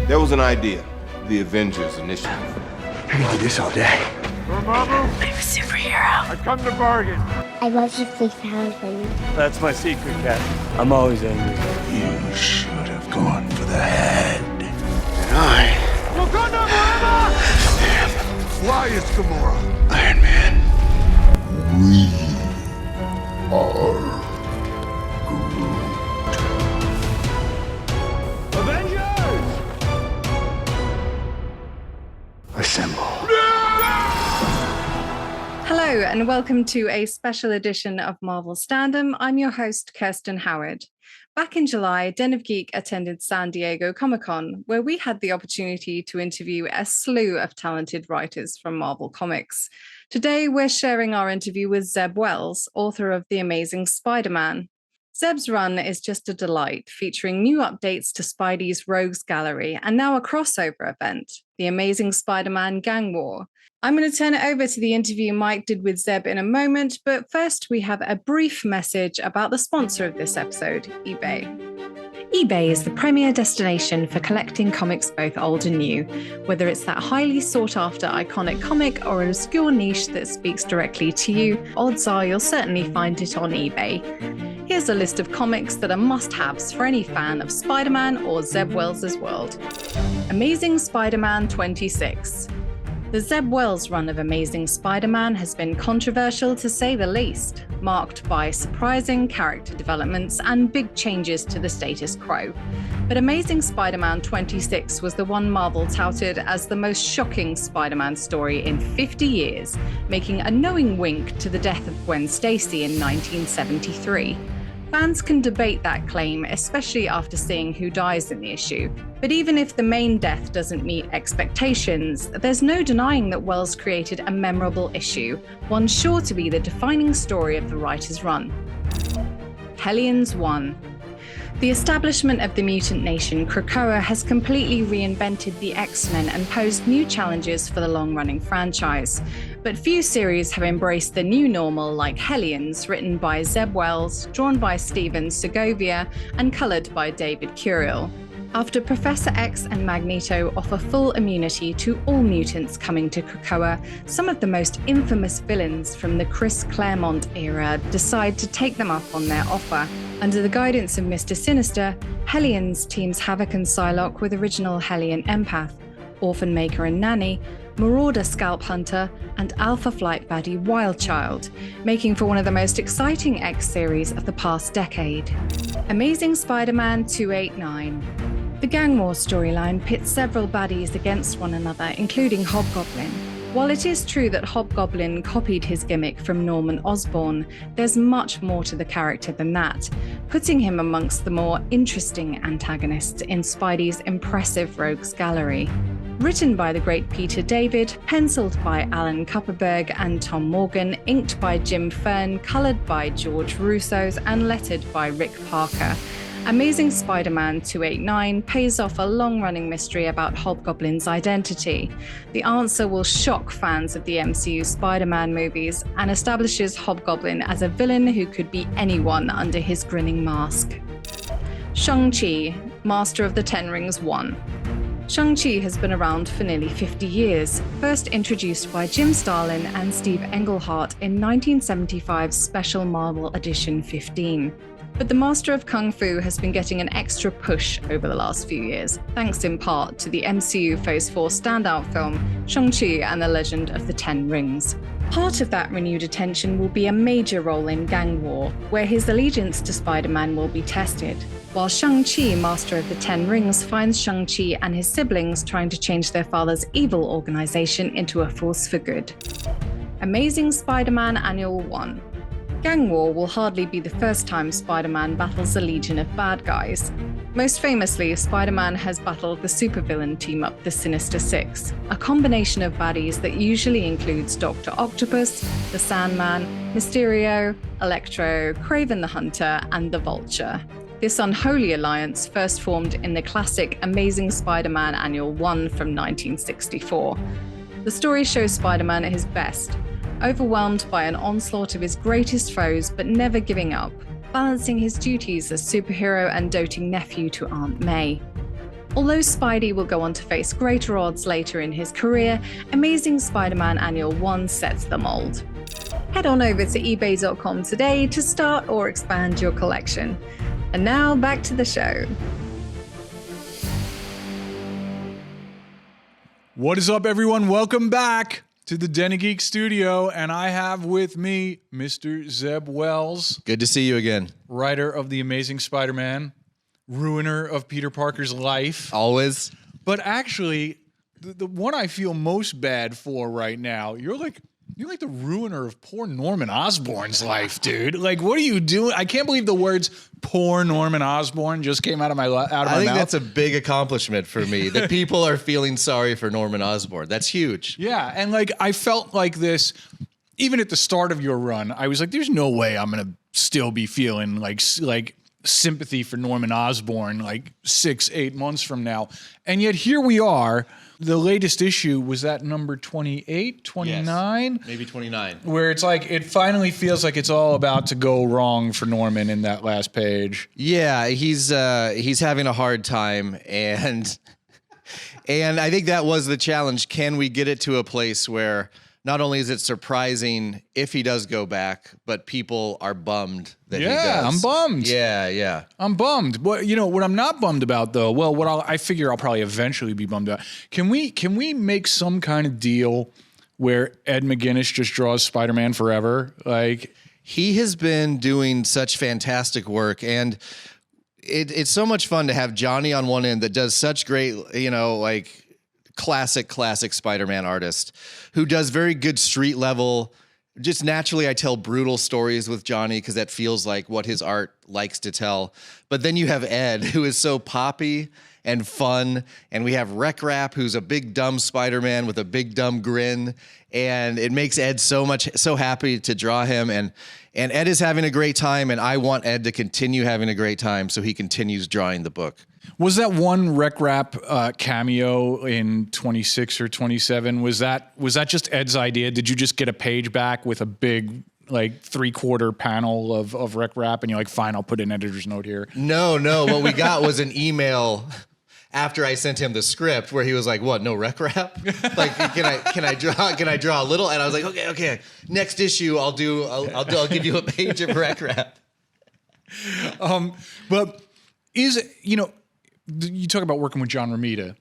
There was an idea, the Avengers Initiative. I can do this all day. Marvel? I'm a superhero. I come to bargain. I love you 3,000. That's my secret, Cat. I'm always angry. You should have gone for the head. And I Wakanda forever! am Why is Gamora? Iron Man. We are Avengers! Assemble. Hello, and welcome to a special edition of Marvel Standom. I'm your host, Kirsten Howard. Back in July, Den of Geek attended San Diego Comic-Con, where we had the opportunity to interview a slew of talented writers from Marvel Comics. Today, we're sharing our interview with Zeb Wells, author of The Amazing Spider-Man. Zeb's run is just a delight, featuring new updates to Spidey's Rogues Gallery and now a crossover event, The Amazing Spider-Man Gang War. I'm going to turn it over to the interview Mike did with Zeb in a moment, but first we have a brief message about the sponsor of this episode, eBay. eBay is the premier destination for collecting comics both old and new. Whether it's that highly sought-after iconic comic or an obscure niche that speaks directly to you, odds are you'll certainly find it on eBay. Here's a list of comics that are must-haves for any fan of Spider-Man or Zeb Wells' world. Amazing Spider-Man 26. The Zeb Wells run of Amazing Spider-Man has been controversial to say the least, marked by surprising character developments and big changes to the status quo. But Amazing Spider-Man 26 was the one Marvel touted as the most shocking Spider-Man story in 50 years, making a knowing wink to the death of Gwen Stacy in 1973. Fans can debate that claim, especially after seeing who dies in the issue. But even if the main death doesn't meet expectations, there's no denying that Wells created a memorable issue, one sure to be the defining story of the writer's run. Hellions 1. The establishment of the mutant nation Krakoa has completely reinvented the X-Men and posed new challenges for the long-running franchise. But few series have embraced the new normal like Hellions, written by Zeb Wells, drawn by Steven Segovia, and coloured by David Curiel. After Professor X and Magneto offer full immunity to all mutants coming to Krakoa, some of the most infamous villains from the Chris Claremont era decide to take them up on their offer. Under the guidance of Mr. Sinister, Hellions teams Havoc and Psylocke with original Hellion Empath, Orphan Maker and Nanny, Marauder Scalp Hunter, and Alpha Flight baddie Wildchild, making for one of the most exciting X series of the past decade. Amazing Spider-Man 289. The Gang War storyline pits several baddies against one another, including Hobgoblin. While it is true that Hobgoblin copied his gimmick from Norman Osborn, there's much more to the character than that, putting him amongst the more interesting antagonists in Spidey's impressive Rogues Gallery. Written by the great Peter David, penciled by Alan Kupperberg and Tom Morgan, inked by Jim Fern, coloured by George Russos, and lettered by Rick Parker, Amazing Spider-Man 289 pays off a long-running mystery about Hobgoblin's identity. The answer will shock fans of the MCU Spider-Man movies and establishes Hobgoblin as a villain who could be anyone under his grinning mask. Shang-Chi, Master of the Ten Rings 1. Shang-Chi has been around for nearly 50 years, first introduced by Jim Starlin and Steve Englehart in 1975's Special Marvel Edition 15. But the Master of Kung Fu has been getting an extra push over the last few years, thanks in part to the MCU Phase 4 standout film, Shang-Chi and the Legend of the Ten Rings. Part of that renewed attention will be a major role in Gang War, where his allegiance to Spider-Man will be tested, while Shang-Chi, Master of the Ten Rings, finds Shang-Chi and his siblings trying to change their father's evil organization into a force for good. Amazing Spider-Man Annual 1. Gang War will hardly be the first time Spider-Man battles a legion of bad guys. Most famously, Spider-Man has battled the supervillain team-up the Sinister Six, a combination of baddies that usually includes Dr. Octopus, the Sandman, Mysterio, Electro, Kraven the Hunter, and the Vulture. This unholy alliance first formed in the classic Amazing Spider-Man Annual 1 from 1964. The story shows Spider-Man at his best, overwhelmed by an onslaught of his greatest foes but never giving up, balancing his duties as superhero and doting nephew to Aunt May. Although Spidey will go on to face greater odds later in his career, Amazing Spider-Man Annual 1 sets the mold. Head on over to ebay.com today to start or expand your collection. And now back to the show. What is up, everyone? Welcome back to the Den of Geek studio, and I have with me Mr. Zeb Wells. Good to see you again. Writer of The Amazing Spider-Man, ruiner of Peter Parker's life. Always. But actually, the one I feel most bad for right now, you're like the ruiner of poor Norman Osborn's life, dude. Like, what are you doing? I can't believe the words "poor Norman Osborn" just came out of my mouth. I think that's a big accomplishment for me. That people are feeling sorry for Norman Osborn. That's huge. Yeah, and like I felt like this, even at the start of your run, I was like, "There's no way I'm gonna still be feeling like sympathy for Norman Osborn like 6-8 months from now," and yet here we are. The latest issue was that number 28, 29? Yes, maybe 29. Where it's like, it finally feels like it's all about to go wrong for Norman in that last page. Yeah, he's having a hard time, and I think that was the challenge. Can we get it to a place where not only is it surprising if he does go back, but people are bummed that he does. Yeah, I'm bummed. Yeah. I'm bummed. But you know what I'm not bummed about though? Well, I figure I'll probably eventually be bummed about. Can we make some kind of deal where Ed McGuinness just draws Spider-Man forever? Like, he has been doing such fantastic work, and it's so much fun to have Johnny on one end that does such great, like classic Spider-Man artist who does very good street level. Just naturally, I tell brutal stories with Johnny because that feels like what his art likes to tell. But then you have Ed, who is so poppy and fun, and we have Rec Rap, who's a big dumb Spider-Man with a big dumb grin, and it makes Ed so happy to draw him, and Ed is having a great time, and I want Ed to continue having a great time so he continues drawing the book. Was that one Rec Rap cameo in 26 or 27? Was that just Ed's idea? Did you just get a page back with a big like 3/4 panel of Rec Rap and you're like, fine, I'll put an editor's note here? No. What we got was an email after I sent him the script where he was like, "What? No Rec Rap? Like, can I draw a little?" And I was like, "Okay. Next issue, I'll give you a page of Rec Rap." But you talk about working with John Romita,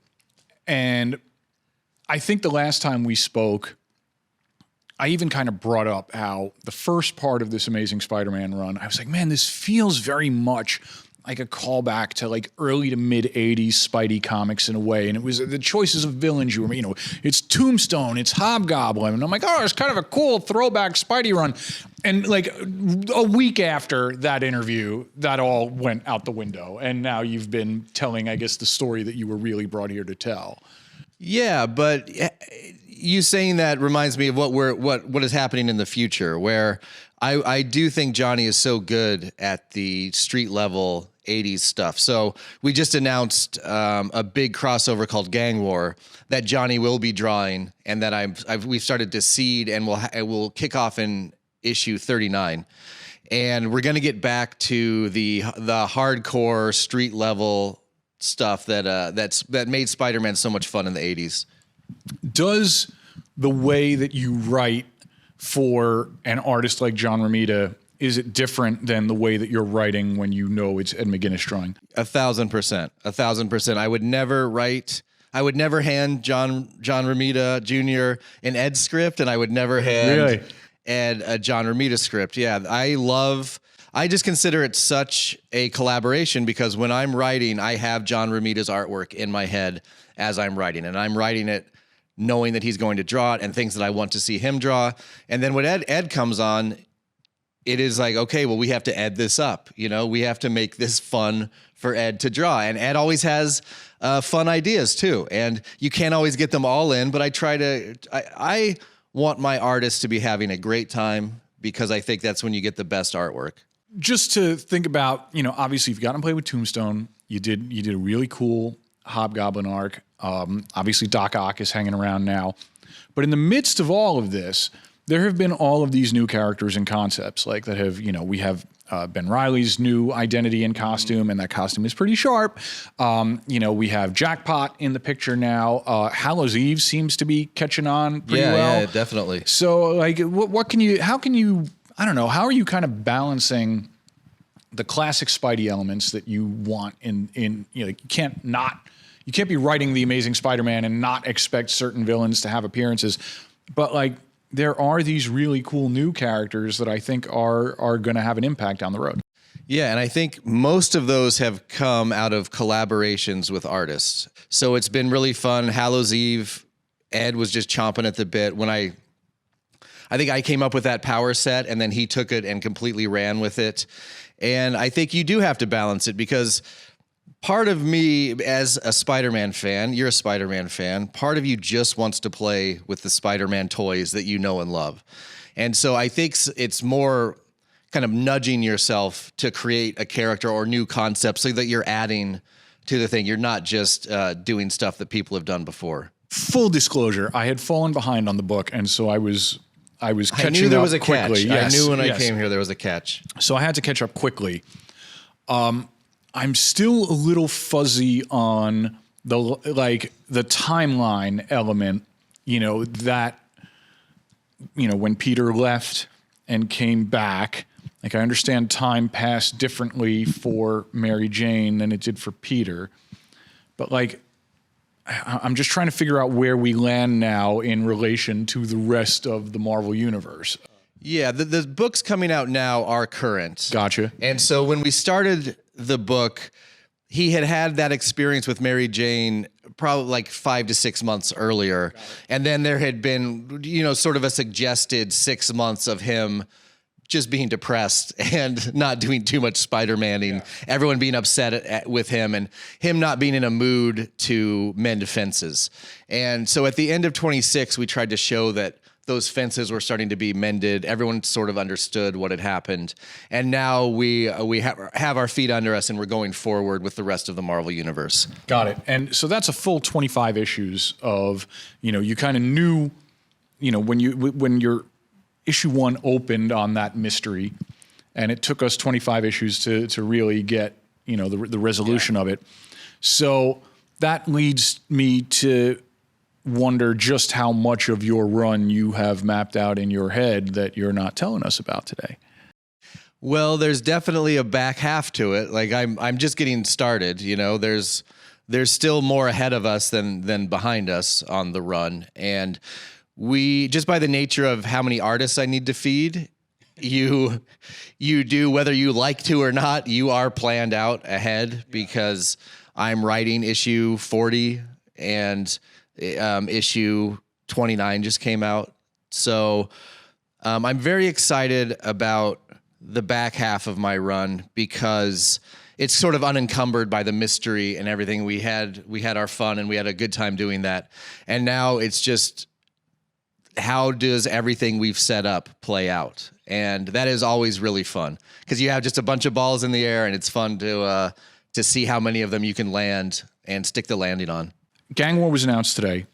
and I think the last time we spoke, I even kind of brought up how the first part of this Amazing Spider-Man run, I was like, man, this feels very much like a callback to like early to mid 80s Spidey comics in a way. And it was the choices of villains you were, it's Tombstone, it's Hobgoblin. And I'm like, oh, it's kind of a cool throwback Spidey run. And like a week after that interview, that all went out the window. And now you've been telling, I guess, the story that you were really brought here to tell. Yeah, but you saying that reminds me of what is happening in the future, where I do think Johnny is so good at the street level 80s stuff. So we just announced a big crossover called Gang War that Johnny will be drawing, and that we've started to seed, and we'll kick off in issue 39. And we're going to get back to the hardcore street level stuff that made Spider-Man so much fun in the 80s. Does the way that you write for an artist like John Romita, is it different than the way that you're writing when you know it's Ed McGuinness drawing? 1,000%. 1,000%. I would never hand John Romita Jr. an Ed script, and I would never hand Ed a John Romita script. Yeah, I just consider it such a collaboration because when I'm writing, I have John Romita's artwork in my head as I'm writing, and I'm writing it knowing that he's going to draw it and things that I want to see him draw. And then when Ed comes on, it is like, okay, well, we have to Ed this up. We have to make this fun for Ed to draw. And Ed always has fun ideas too. And you can't always get them all in, but I want my artists to be having a great time because I think that's when you get the best artwork. Just to think about, obviously you've gotten to play with Tombstone. You did a really cool Hobgoblin arc. Obviously Doc Ock is hanging around now. But in the midst of all of this, there have been all of these new characters and concepts like that have, we have Ben Reilly's new identity and costume, and that costume is pretty sharp. We have Jackpot in the picture now. Hallows Eve seems to be catching on pretty well. Yeah, definitely. So like, how are you kind of balancing the classic Spidey elements that you want you can't be writing the Amazing Spider-Man and not expect certain villains to have appearances, but like there are these really cool new characters that I think are going to have an impact down the road. Yeah, and I think most of those have come out of collaborations with artists. So it's been really fun. Hallows Eve, Ed was just chomping at the bit when I think I came up with that power set, and then he took it and completely ran with it. And I think you do have to balance it, because part of me as a Spider-Man fan, you're a Spider-Man fan, part of you just wants to play with the Spider-Man toys that you know and love. And so I think it's more kind of nudging yourself to create a character or new concept so that you're adding to the thing. You're not just doing stuff that people have done before. Full disclosure, I had fallen behind on the book, and so I was catching I knew there was a quickly. catch. Yes, I knew when yes. I came here there was a catch. So I had to catch up quickly. I'm still a little fuzzy on the timeline element, when Peter left and came back. Like, I understand time passed differently for Mary Jane than it did for Peter, but like, I'm just trying to figure out where we land now in relation to the rest of the Marvel universe. Yeah, the books coming out now are current. Gotcha. And so when we started the book, he had that experience with Mary Jane probably like 5 to 6 months earlier. And then there had been, sort of a suggested 6 months of him just being depressed and not doing too much Spider-Manning, everyone being upset with him and him not being in a mood to mend fences. And so at the end of 26, we tried to show that those fences were starting to be mended. Everyone sort of understood what had happened. And now we have our feet under us and we're going forward with the rest of the Marvel universe. Got it. And so that's a full 25 issues of, you kind of knew, when your issue 1 opened on that mystery, and it took us 25 issues to really get, the resolution of it. So that leads me to wonder just how much of your run you have mapped out in your head that you're not telling us about today. Well, there's definitely a back half to it. Like I'm just getting started, there's still more ahead of us than behind us on the run. And we, just by the nature of how many artists I need to feed, you do, whether you like to or not, you are planned out ahead, because I'm writing issue 40 and issue 29 just came out. So I'm very excited about the back half of my run, because it's sort of unencumbered by the mystery and everything. We had our fun and we had a good time doing that. And now it's just, how does everything we've set up play out? And that is always really fun, because you have just a bunch of balls in the air and it's fun to see how many of them you can land and stick the landing on. Gang War was announced today.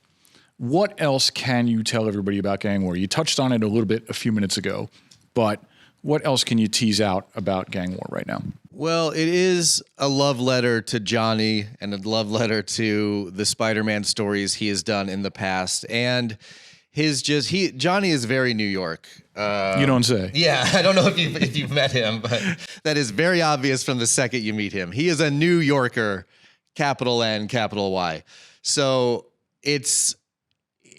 What else can you tell everybody about Gang War? You touched on it a little bit a few minutes ago, but what else can you tease out about Gang War right now? Well, it is a love letter to Johnny and a love letter to the Spider-Man stories he has done in the past. And Johnny is very New York. You don't say. Yeah, I don't know if you've met him, but that is very obvious from the second you meet him. He is a New Yorker, capital N, capital Y. So it's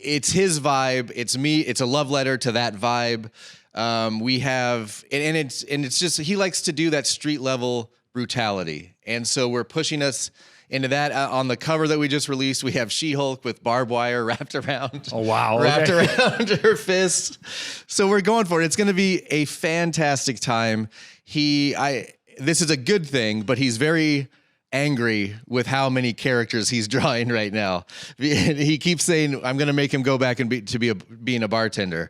his vibe. It's me. It's a love letter to that vibe. We have, and it's just, he likes to do that street level brutality. And so we're pushing us into that. On the cover that we just released, we have She-Hulk with barbed wire wrapped around. Oh, wow. Wrapped around her fist. So we're going for it. It's going to be a fantastic time. This is a good thing, but he's very angry with how many characters he's drawing right now. He keeps saying, I'm going to make him go back and being a bartender.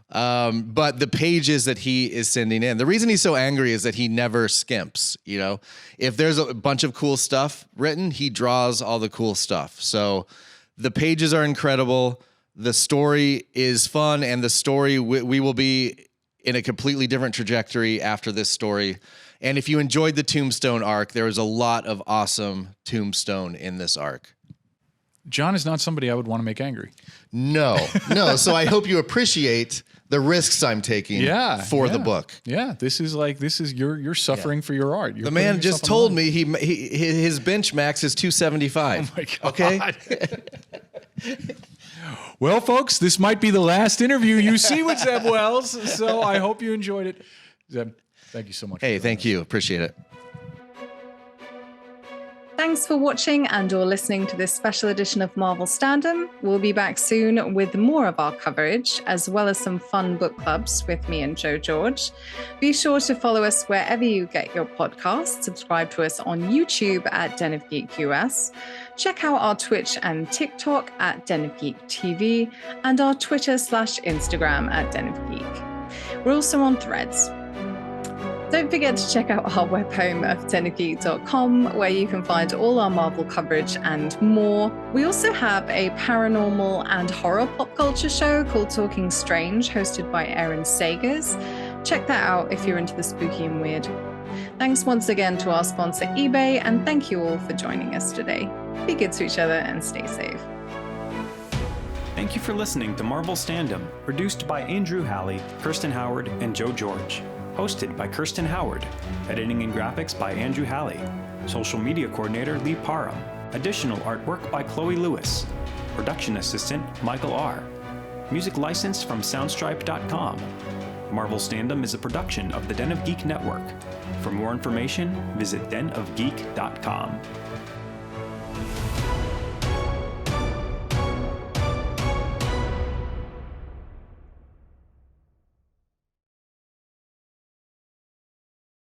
But the pages that he is sending in, the reason he's so angry is that he never skimps. If there's a bunch of cool stuff written, he draws all the cool stuff. So the pages are incredible. The story is fun, and the story, we will be in a completely different trajectory after this story. And if you enjoyed the Tombstone arc, there was a lot of awesome Tombstone in this arc. John is not somebody I would want to make angry. No. So I hope you appreciate the risks I'm taking for the book. Yeah, this is you're suffering for your art. The man just told me his bench max is 275. Oh my God. Okay. Well, folks, this might be the last interview you see with Zeb Wells, so I hope you enjoyed it. Zeb, thank you so much. Hey, thank you. Appreciate it. Thanks for watching and or listening to this special edition of Marvel Standom. We'll be back soon with more of our coverage, as well as some fun book clubs with me and Joe George. Be sure to follow us wherever you get your podcasts. Subscribe to us on YouTube at Den of Geek US. Check out our Twitch and TikTok at Den of Geek TV and our Twitter/Instagram at Den of Geek. We're also on Threads. Don't forget to check out our web home of denofgeek.com, where you can find all our Marvel coverage and more. We also have a paranormal and horror pop culture show called Talking Strange, hosted by Aaron Sagers. Check that out if you're into the spooky and weird. Thanks once again to our sponsor eBay, and thank you all for joining us today. Be good to each other and stay safe. Thank you for listening to Marvel Standom, produced by Andrew Halley, Kirsten Howard, and Joe George. Hosted by Kirsten Howard. Editing and graphics by Andrew Halley. Social media coordinator Lee Parham. Additional artwork by Chloe Lewis. Production assistant Michael R. Music licensed from soundstripe.com. Marvel Standom is a production of the Den of Geek Network. For more information, visit denofgeek.com.